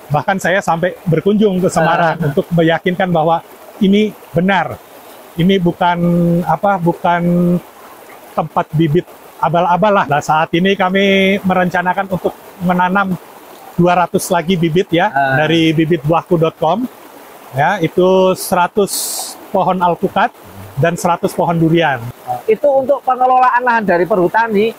Bahkan saya sampai berkunjung ke Semarang untuk meyakinkan bahwa ini benar. Ini bukan tempat bibit abal-abal lah. Nah, saat ini kami merencanakan untuk menanam 200 lagi bibit ya dari bibitbuahku.com. Ya, itu 100 pohon alpukat dan 100 pohon durian. Itu untuk pengelolaan lahan dari perhutani,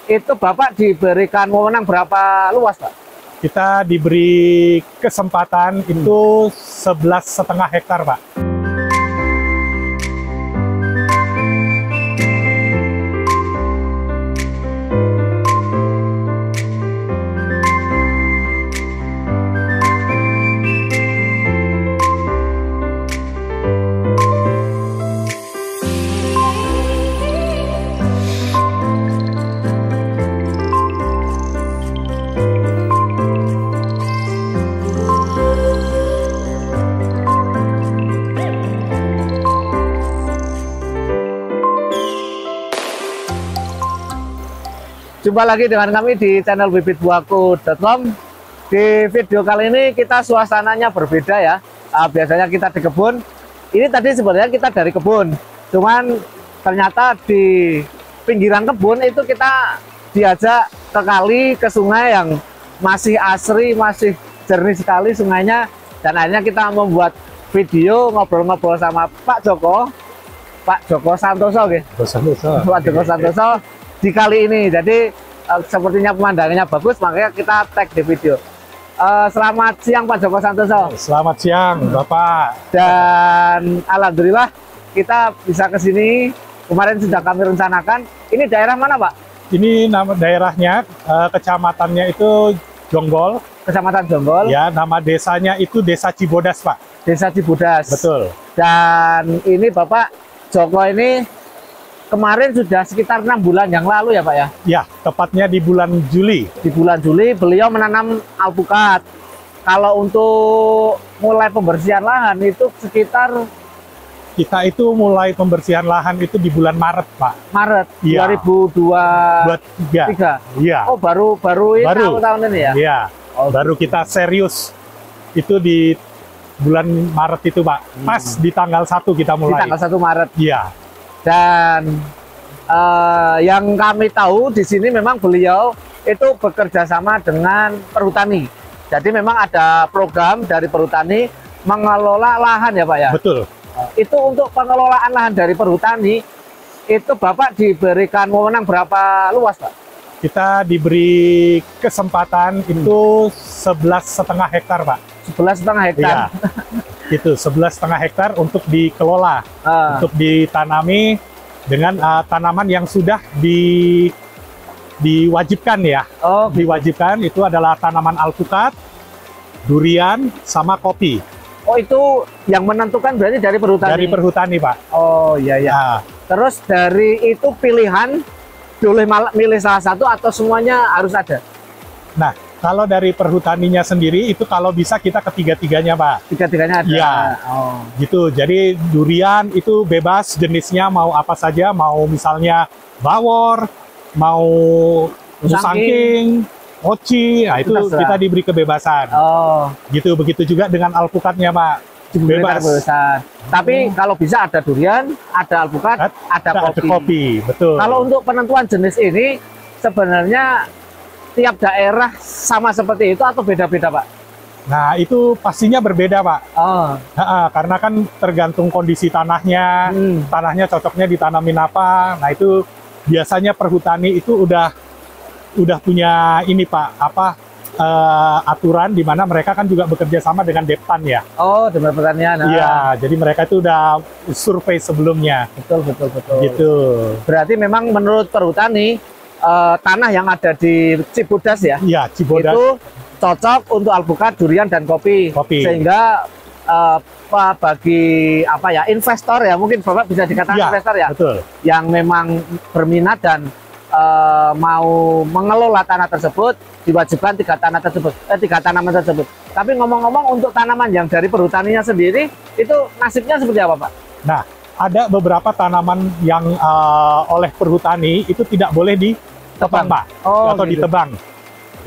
itu Bapak diberikan wewenang berapa luas, Pak? Kita diberi kesempatan itu 11,5 hektar, Pak. Jumpa lagi dengan kami di channel bibitbuahku.com. Di video kali ini kita suasananya berbeda ya. Biasanya kita di kebun. Ini tadi sebenarnya kita dari kebun. Cuman ternyata di pinggiran kebun itu kita diajak ke kali, ke sungai yang masih asri, masih jernih sekali sungainya. Dan akhirnya kita membuat video ngobrol-ngobrol sama Pak Joko Santoso, Pak Joko Santoso di kali ini. Jadi sepertinya pemandangannya bagus, makanya kita tag di video. Selamat siang Pak Joko Santoso. Selamat siang Bapak. Dan alhamdulillah kita bisa ke sini. Kemarin sudah kami rencanakan. Ini daerah mana, Pak? Ini nama daerahnya, kecamatannya itu Jonggol. Kecamatan Jonggol. Ya, nama desanya itu Desa Cibodas, Pak. Desa Cibodas. Betul. Dan ini Bapak Joko ini kemarin sudah sekitar 6 bulan yang lalu ya Pak ya? Ya, tepatnya di bulan Juli. Di bulan Juli beliau menanam alpukat. Kalau untuk mulai pembersihan lahan itu sekitar... Kita itu mulai pembersihan lahan itu di bulan Maret, Pak. Maret ya. 2023. Iya. Oh, baru tahun ini ya? Iya. Oh, baru kita serius itu di bulan Maret itu, Pak. Pas di tanggal 1 kita mulai. Di tanggal 1 Maret. Iya. Dan yang kami tahu di sini memang beliau itu bekerja sama dengan perhutani. Jadi memang ada program dari perhutani mengelola lahan ya Pak ya? Betul. Itu untuk pengelolaan lahan dari perhutani, itu Bapak diberikan wewenang berapa luas Pak? Kita diberi kesempatan itu 11,5 hektar, Pak. 11,5 hektar? Iya. Itu 11,5 hektar untuk dikelola, untuk ditanami dengan tanaman yang sudah diwajibkan ya. Oh, diwajibkan itu adalah tanaman alpukat, durian, sama kopi. Oh, itu yang menentukan berarti dari perhutani? Dari perhutani, Pak. Oh, iya, iya. Nah. Terus dari itu pilihan, boleh milih salah satu atau semuanya harus ada? Nah, kalau dari perhutaninya sendiri, itu kalau bisa kita ketiga-tiganya, Pak. Tiga-tiganya ada? Iya. Oh. Gitu, jadi durian itu bebas jenisnya, mau apa saja, mau misalnya bawor, mau musangking, mochi, nah itu kita diberi kebebasan. Oh. Gitu, begitu juga dengan alpukatnya, Pak. Bebas. Tapi kalau bisa ada durian, ada alpukat, ada kopi. Ada kopi, betul. Kalau untuk penentuan jenis ini, sebenarnya tiap daerah sama seperti itu atau beda-beda, Pak? Nah, itu pastinya berbeda, Pak. Oh. Karena kan tergantung kondisi tanahnya, tanahnya cocoknya ditanamin apa. Nah, itu biasanya perhutani itu udah punya ini, Pak, aturan di mana mereka kan juga bekerja sama dengan Deptan ya. Oh, Departemen Pertanian. Iya, jadi mereka itu udah survei sebelumnya. Betul. Gitu. Berarti memang menurut perhutani, tanah yang ada di Cibodas ya? Iya, Cibodas. Itu cocok untuk alpukat, durian, dan kopi. Sehingga bagi investor ya, mungkin Bapak bisa dikatakan investor ya? Betul. Yang memang berminat dan mau mengelola tanah tersebut, diwajibkan tiga tanaman tersebut. Tapi ngomong-ngomong untuk tanaman yang dari perhutaninya sendiri, itu nasibnya seperti apa, Pak? Nah, ada beberapa tanaman yang oleh perhutani itu tidak boleh ditebang, Pak, atau ditebang.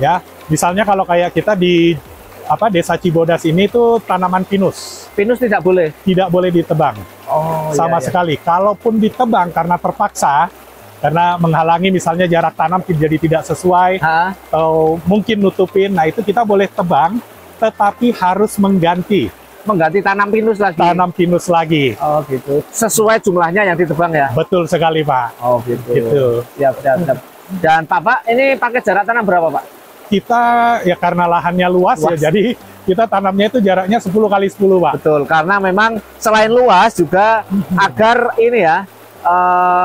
Ya, misalnya kalau kayak kita di Desa Cibodas ini tuh tanaman pinus. Pinus tidak boleh? Tidak boleh ditebang. Oh, sama iya, iya. sekali. Kalaupun ditebang karena terpaksa, karena menghalangi misalnya jarak tanam jadi tidak sesuai, atau mungkin nutupin, nah itu kita boleh tebang, tetapi harus mengganti tanam pinus lagi. Tanam pinus lagi. Oh gitu. Sesuai jumlahnya yang ditebang ya? Betul sekali Pak. Oh gitu. Gitu. Siap, siap, siap. Dan Pak, ini pakai jarak tanam berapa Pak? Kita ya karena lahannya luas ya, jadi kita tanamnya itu jaraknya 10 kali 10 Pak. Betul, karena memang selain luas juga agar ini ya,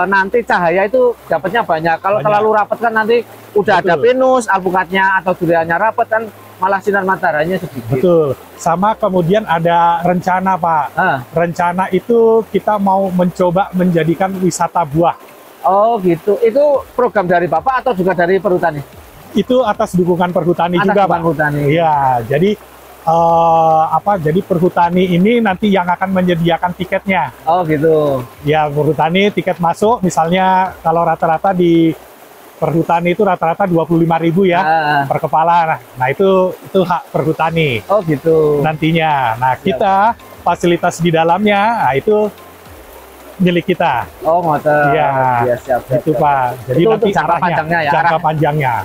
nanti cahaya itu dapatnya banyak. Kalau terlalu rapat kan nanti udah ada pinus, alpukatnya atau duriannya rapat kan malah sinar mataharinya sedikit. Betul. Sama kemudian ada rencana Pak. Rencana itu kita mau mencoba menjadikan wisata buah. Oh gitu. Itu program dari Bapak atau juga dari perhutani? Itu atas dukungan perhutani juga Pak. Perhutani. Iya. Jadi jadi perhutani ini nanti yang akan menyediakan tiketnya. Oh gitu. Ya perhutani tiket masuk misalnya kalau rata-rata di perhutani itu rata-rata 25.000 ya per kepala. Nah itu hak perhutani. Oh gitu. Nantinya. Nah kita fasilitas di dalamnya, nah itu milik kita. Oh ngoten. Iya. Ya, siap, Itu siap. Pak. Jadi itu nanti jangka panjangnya ya. Jangka panjangnya.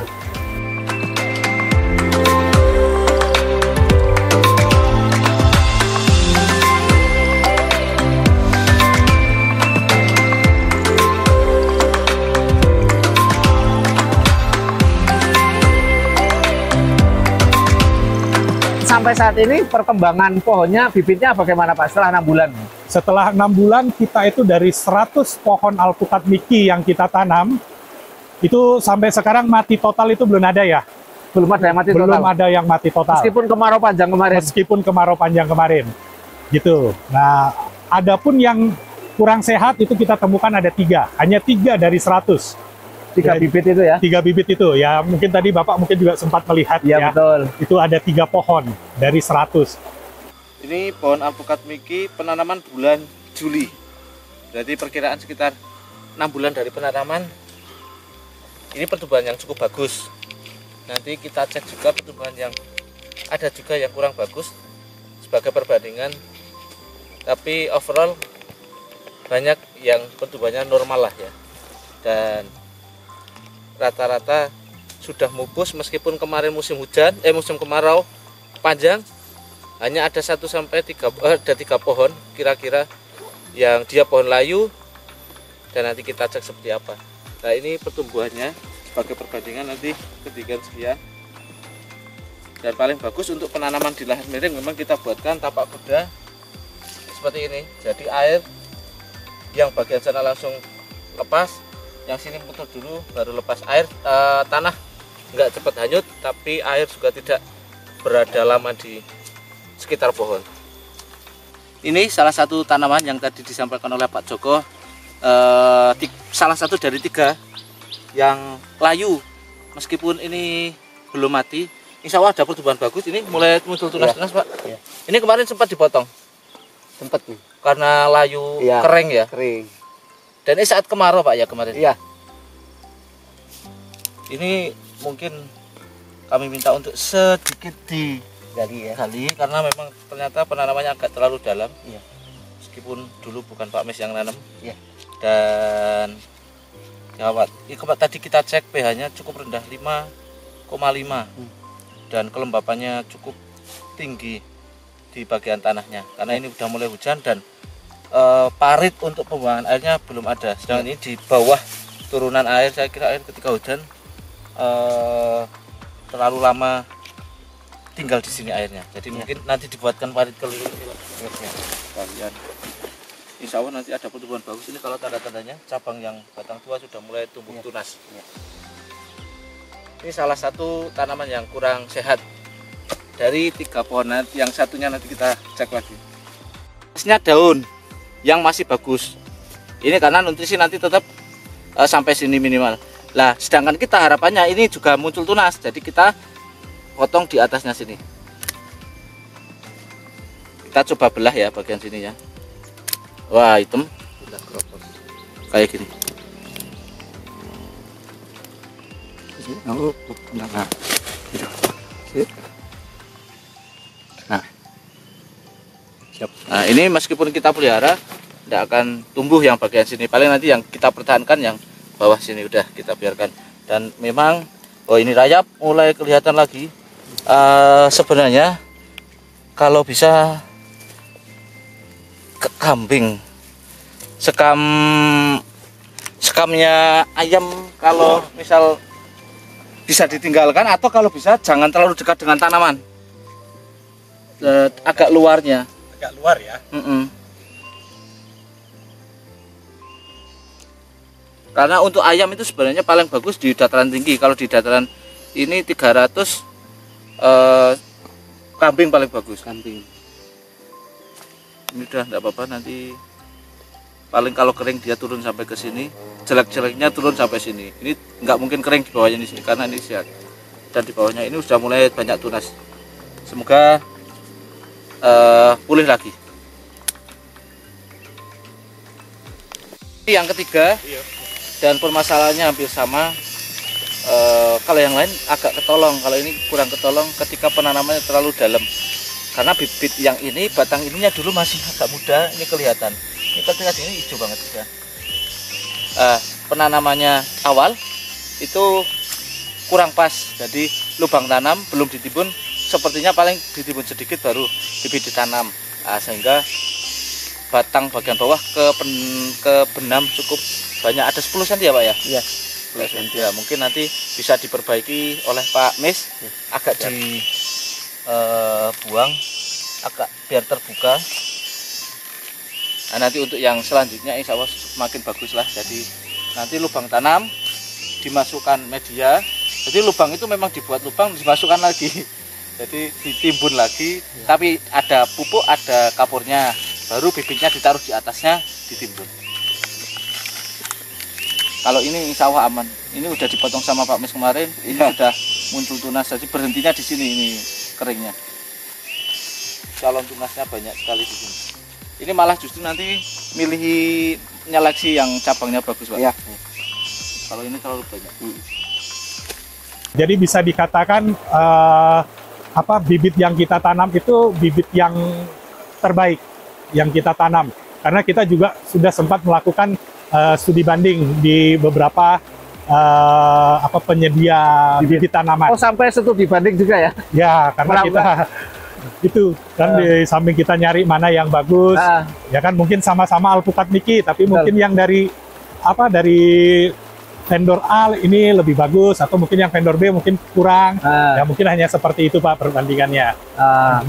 Sampai saat ini perkembangan pohonnya, bibitnya bagaimana Pak setelah 6 bulan? Setelah 6 bulan kita itu dari 100 pohon alpukat Miki yang kita tanam, itu sampai sekarang mati total itu belum ada ya? Belum ada yang mati total? Belum ada yang mati total. Meskipun kemarau panjang kemarin? Meskipun kemarau panjang kemarin. Gitu. Nah, adapun yang kurang sehat itu kita temukan ada 3. Hanya 3 dari 100. 3 bibit itu ya? 3 bibit itu ya, mungkin tadi Bapak mungkin juga sempat melihat ya. Betul. Itu ada 3 pohon dari 100. Ini pohon alpukat Miki penanaman bulan Juli. Berarti perkiraan sekitar 6 bulan dari penanaman. Ini pertumbuhan yang cukup bagus. Nanti kita cek juga pertumbuhan yang ada juga yang kurang bagus sebagai perbandingan. Tapi overall banyak yang pertumbuhannya normal lah ya. Dan rata-rata sudah mupus meskipun kemarin musim hujan, musim kemarau panjang, hanya ada 1 sampai 3 pohon kira-kira yang dia pohon layu, dan nanti kita cek seperti apa. Nah ini pertumbuhannya sebagai perbandingan nanti ketinggian sekian. Dan paling bagus untuk penanaman di lahan miring memang kita buatkan tapak kuda seperti ini. Jadi air yang bagian sana langsung lepas, yang sini putar dulu baru lepas air. Tanah nggak cepat hanyut, tapi air juga tidak berada lama di sekitar pohon. Ini salah satu tanaman yang tadi disampaikan oleh Pak Joko, salah satu dari 3 yang layu. Meskipun ini belum mati, insya Allah ada pertumbuhan bagus. Ini mulai muncul tunas-tunas Pak. Ya. Ini kemarin sempat dipotong. Sempat nih. Karena layu kering ya. Kering. Dan ini saat kemarau Pak ya kemarin? Iya. Ini mungkin kami minta untuk sedikit digali ya. Karena memang ternyata penanamannya agak terlalu dalam. Iya. Meskipun dulu bukan Pak Mes yang nanam. Iya. Dan gawat. Tadi kita cek pH-nya cukup rendah 5,5. Dan kelembapannya cukup tinggi di bagian tanahnya. Karena ini udah mulai hujan dan parit untuk pembuangan airnya belum ada. Sedangkan ini di bawah turunan air, saya kira air ketika hujan terlalu lama tinggal di sini airnya. Jadi mungkin nanti dibuatkan parit keliling. Insya Allah nanti ada pertumbuhan bagus. Ini kalau tanda-tandanya cabang yang batang tua sudah mulai tumbuh tunas. Ini salah satu tanaman yang kurang sehat dari 3 pohon. Yang satunya nanti kita cek lagi. Hasilnya daun yang masih bagus. Ini karena nutrisi nanti tetap sampai sini minimal. Lah, sedangkan kita harapannya ini juga muncul tunas. Jadi kita potong di atasnya sini. Kita coba belah ya bagian sini ya. Wah, hitam. Kayak gini. Nah, ini meskipun kita pelihara tidak akan tumbuh yang bagian sini, paling nanti yang kita pertahankan yang bawah sini udah kita biarkan. Dan memang ini rayap mulai kelihatan lagi. Sebenarnya kalau bisa kambing sekamnya ayam, kalau misal bisa ditinggalkan, atau kalau bisa jangan terlalu dekat dengan tanaman, agak luarnya. Agak luar ya. Karena untuk ayam itu sebenarnya paling bagus di dataran tinggi. Kalau di dataran ini 300, kambing paling bagus. Kambing. Ini udah enggak apa-apa, nanti paling kalau kering dia turun sampai ke sini, jelek-jeleknya turun sampai sini. Ini nggak mungkin kering di bawahnya di sini karena ini sehat. Dan di bawahnya ini sudah mulai banyak tunas. Semoga pulih lagi. Yang ketiga, dan permasalahannya hampir sama. Kalau yang lain agak ketolong, kalau ini kurang ketolong ketika penanamannya terlalu dalam. Karena bibit yang ini, batang ininya dulu masih agak muda, ini kelihatan. Ini ketika ini hijau banget ya. Penanamannya awal itu kurang pas, jadi lubang tanam belum ditimbun, sepertinya paling ditimbun sedikit baru bibit ditanam. Sehingga batang bagian bawah ke benam cukup banyak, ada 10 cm ya Pak ya? Iya. 10 cm. Ya, mungkin nanti bisa diperbaiki oleh Pak Mis, agak dibuang agak biar terbuka. Nah, nanti untuk yang selanjutnya insya Allah semakin bagus lah. Jadi nanti lubang tanam dimasukkan media. Jadi lubang itu memang dibuat lubang, dimasukkan lagi. Jadi ditimbun lagi, tapi ada pupuk, ada kapurnya. Baru bibitnya ditaruh di atasnya, ditimbun. Kalau ini insya Allah aman. Ini udah dipotong sama Pak Mis kemarin. Ini sudah muncul tunas. Jadi berhentinya di sini, ini keringnya. Calon tunasnya banyak sekali di sini. Ini malah justru nanti milih nyeleksi yang cabangnya bagus Pak. Ya. Kalau ini terlalu banyak. Jadi bisa dikatakan bibit yang kita tanam itu bibit yang terbaik yang kita tanam, karena kita juga sudah sempat melakukan studi banding di beberapa penyedia bibit tanaman. Oh, sampai studi banding juga ya? Ya, karena kita itu kan di samping kita nyari mana yang bagus, ya kan mungkin sama-sama alpukat Niki, tapi mungkin yang dari vendor A ini lebih bagus, atau mungkin yang vendor B mungkin kurang. Ya mungkin hanya seperti itu Pak perbandingannya.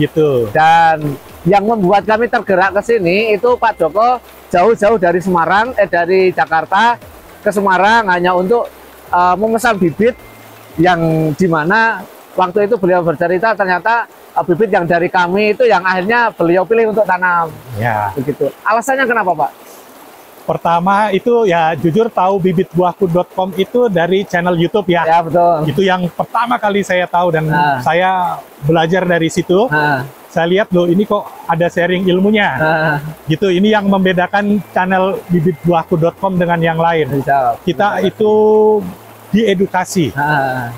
Gitu. Dan yang membuat kami tergerak ke sini itu Pak Joko jauh-jauh dari Semarang, dari Jakarta ke Semarang hanya untuk memesan bibit yang dimana waktu itu beliau bercerita ternyata bibit yang dari kami itu yang akhirnya beliau pilih untuk tanam. Ya. Begitu. Alasannya kenapa Pak? Pertama itu ya jujur tahu bibitbuahku.com itu dari channel YouTube ya. Ya betul. Itu yang pertama kali saya tahu dan saya belajar dari situ. Saya lihat loh ini kok ada sharing ilmunya. Gitu, ini yang membedakan channel bibitbuahku.com dengan yang lain. Kita itu diedukasi.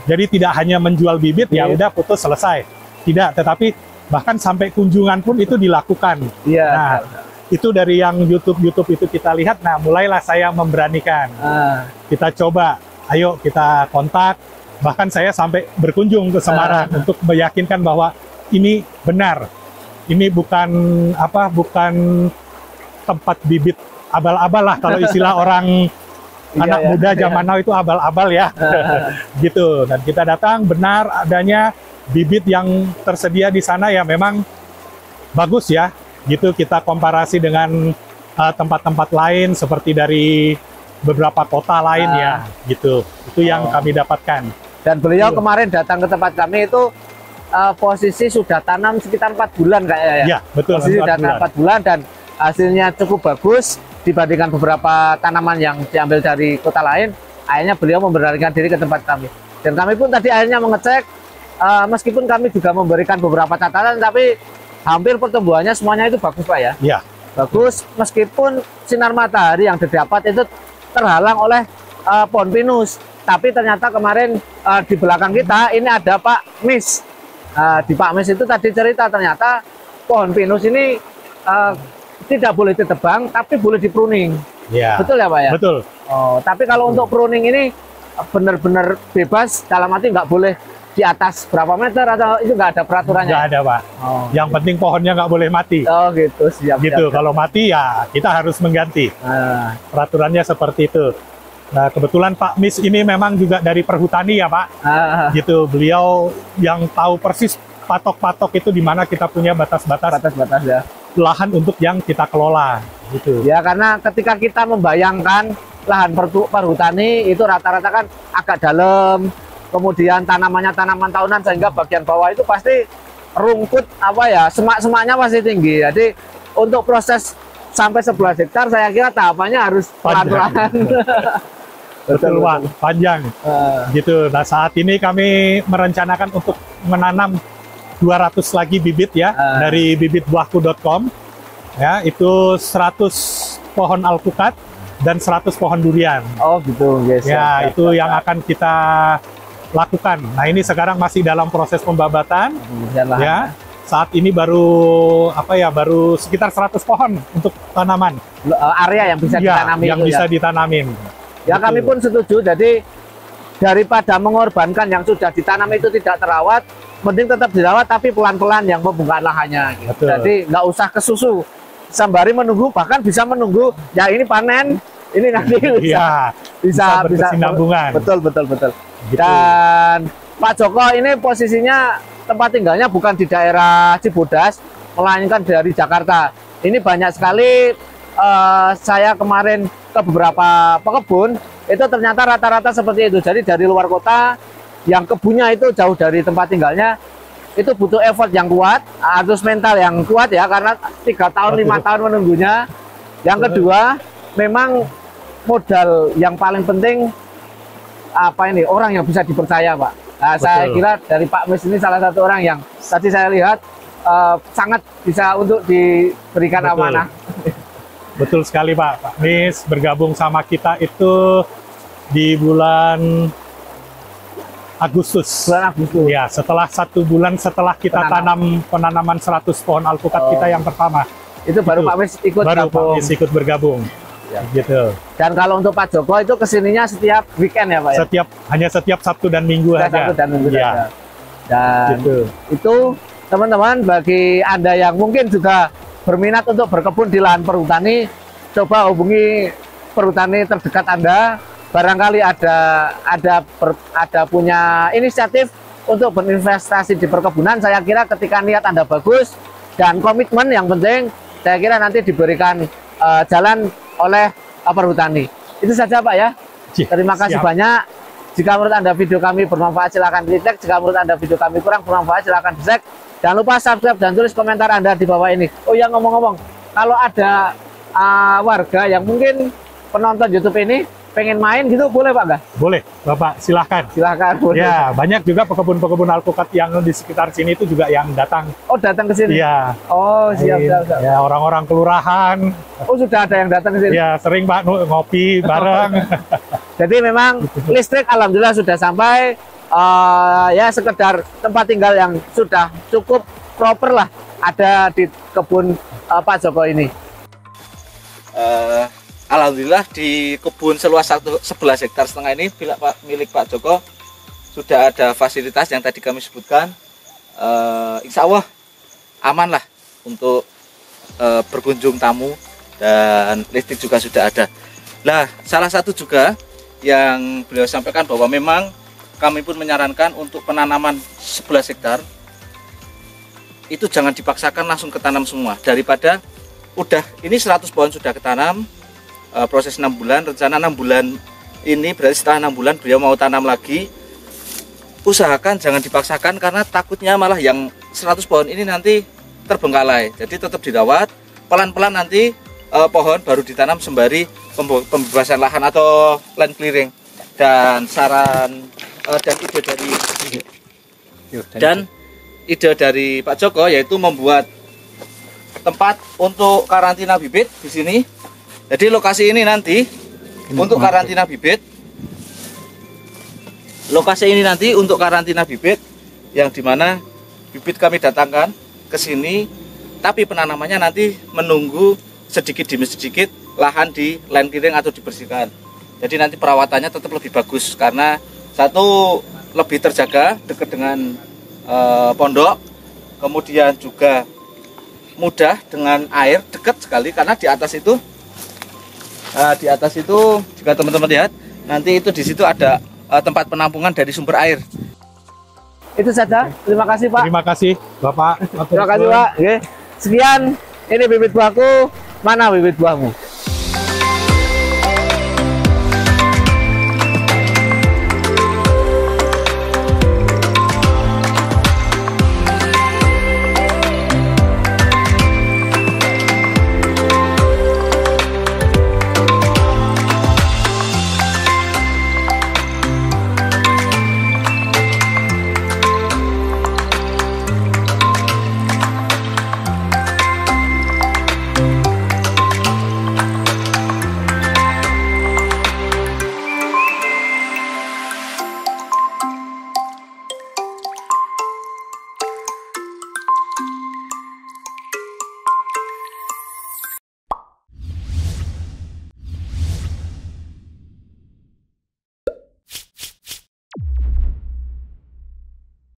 Jadi tidak hanya menjual bibit ya udah putus selesai. Tidak, tetapi bahkan sampai kunjungan pun itu dilakukan. Iya. Nah, itu dari yang YouTube itu kita lihat, nah mulailah saya memberanikan. Kita coba, ayo kita kontak, bahkan saya sampai berkunjung ke Semarang untuk meyakinkan bahwa ini benar, ini bukan tempat bibit abal-abal lah kalau istilah orang anak muda zaman now itu abal-abal ya. Gitu. Dan kita datang, benar adanya bibit yang tersedia di sana ya memang bagus ya. Gitu, kita komparasi dengan tempat-tempat lain seperti dari beberapa kota lain ya, gitu. Itu yang kami dapatkan. Dan beliau kemarin datang ke tempat kami itu posisi sudah tanam sekitar 4 bulan kayaknya ya. Iya, betul. Posisi sudah 4 bulan dan hasilnya cukup bagus dibandingkan beberapa tanaman yang diambil dari kota lain. Akhirnya beliau memberanikan diri ke tempat kami. Dan kami pun tadi akhirnya mengecek, meskipun kami juga memberikan beberapa catatan, tapi hampir pertumbuhannya semuanya itu bagus Pak ya? Iya. Bagus, meskipun sinar matahari yang didapat itu terhalang oleh pohon pinus. Tapi ternyata kemarin di belakang kita ini ada Pak Mis. Di Pak Mis itu tadi cerita ternyata pohon pinus ini tidak boleh ditebang, tapi boleh di pruning. Ya. Betul ya Pak ya? Betul. Oh, tapi kalau untuk pruning ini benar-benar bebas, dalam arti nggak boleh di atas berapa meter atau itu nggak ada peraturannya? Nggak ada Pak. Oh. Yang penting pohonnya nggak boleh mati. Oh gitu, siap. Gitu. Siap. Kalau mati ya kita harus mengganti. Peraturannya seperti itu. Nah kebetulan Pak Mis ini memang juga dari perhutani ya Pak. Gitu. Beliau yang tahu persis patok-patok itu di mana kita punya batas-batas ya. lahan untuk yang kita kelola. Gitu. Ya karena ketika kita membayangkan lahan perhutani itu rata-rata kan agak dalam, kemudian tanamannya tanaman tahunan sehingga bagian bawah itu pasti rumput semak-semaknya pasti tinggi. Jadi untuk proses sampai 11 hektar saya kira tahapannya harus pelan-pelan. Betul Pak, panjang. Gitu. Nah saat ini kami merencanakan untuk menanam 200 lagi bibit ya dari bibitbuahku.com. Ya, itu 100 pohon alpukat dan 100 pohon durian. Oh gitu, guys. Ya, itu yang akan kita lakukan. Nah, ini sekarang masih dalam proses pembabatan. Ya. Saat ini baru baru sekitar 100 pohon untuk tanaman. Area yang bisa ditanami yang bisa ditanamin. Ya, kami pun setuju. Jadi daripada mengorbankan yang sudah ditanam itu tidak terawat, mending tetap dirawat tapi pelan-pelan yang pembukaan lahannya. Gitu. Jadi nggak usah kesusu. Sembari menunggu, bahkan bisa menunggu ya ini panen, ini nanti bisa berkesinambungan. Betul. Gitu. Dan Pak Joko ini posisinya tempat tinggalnya bukan di daerah Cibodas, melainkan dari Jakarta. Ini banyak sekali saya kemarin ke beberapa pekebun, itu ternyata rata-rata seperti itu. Jadi dari luar kota yang kebunnya itu jauh dari tempat tinggalnya, itu butuh effort yang kuat, harus mental yang kuat ya, karena 3 tahun 5 tahun menunggunya. Yang kedua, memang modal yang paling penting orang yang bisa dipercaya Pak. Nah, saya kira dari Pak Mis ini salah satu orang yang tadi saya lihat sangat bisa untuk diberikan amanah. Betul sekali Pak. Pak Mis bergabung sama kita itu di bulan Agustus. Ya, setelah 1 bulan setelah kita tanam penanaman 100 pohon alpukat kita yang pertama. Itu baru Pak Mis ikut bergabung. Ya. Gitu. Dan kalau untuk Pak Joko itu kesininya setiap weekend ya Pak ya? Hanya setiap Sabtu dan Minggu aja. Sabtu dan Minggu ya. Dan gitu. Itu teman-teman, bagi Anda yang mungkin juga berminat untuk berkebun di lahan perhutani, coba hubungi perhutani terdekat Anda. Barangkali ada punya inisiatif untuk berinvestasi di perkebunan. Saya kira ketika niat Anda bagus dan komitmen yang penting, saya kira nanti diberikan jalan oleh perhutani. Itu saja Pak ya. Terima kasih banyak. Jika menurut Anda video kami bermanfaat, silakan di-like. Jika menurut Anda video kami kurang bermanfaat, silakan di-dislike. Jangan lupa subscribe dan tulis komentar Anda di bawah ini. Oh ya, ngomong-ngomong, kalau ada warga yang mungkin penonton YouTube ini pengen main gitu, boleh Pak nggak? Boleh, Bapak, silahkan. Silahkan. Boleh. Ya, banyak juga pekebun-pekebun alpukat yang di sekitar sini itu juga yang datang. Oh, datang ke sini? Iya. Oh, siap. Ya, orang-orang kelurahan. Oh, sudah ada yang datang ke sini? Ya, sering Pak ngopi bareng. Jadi memang listrik alhamdulillah sudah sampai. Ya, sekedar tempat tinggal yang sudah cukup proper lah ada di kebun Pak Joko ini. Alhamdulillah di kebun seluas 11,5 hektar ini milik Pak Joko sudah ada fasilitas yang tadi kami sebutkan. Insya Allah aman lah untuk berkunjung tamu, dan listrik juga sudah ada. Nah, salah satu juga yang beliau sampaikan bahwa memang kami pun menyarankan untuk penanaman 11 hektar itu jangan dipaksakan langsung ketanam semua, daripada udah ini 100 pohon sudah ketanam. Proses 6 bulan, rencana 6 bulan ini berarti setelah 6 bulan beliau mau tanam lagi. Usahakan jangan dipaksakan, karena takutnya malah yang 100 pohon ini nanti terbengkalai. Jadi tetap dirawat, pelan-pelan nanti pohon baru ditanam sembari pembebasan lahan atau land clearing. Dan saran dan ide dari Pak Joko yaitu membuat tempat untuk karantina bibit di sini. Jadi lokasi ini nanti untuk karantina bibit. Lokasi ini nanti untuk karantina bibit yang dimana bibit kami datangkan ke sini, tapi penanamannya nanti menunggu sedikit demi sedikit lahan di land clearing atau dibersihkan. Jadi nanti perawatannya tetap lebih bagus karena satu lebih terjaga dekat dengan pondok, kemudian juga mudah dengan air, dekat sekali karena di atas itu jika teman-teman lihat nanti itu di situ ada tempat penampungan dari sumber air. Itu saja. Terima kasih Pak. Terima kasih Bapak. Terima kasih Pak. Oke. Sekian, ini bibit buahku. Mana bibit buahmu?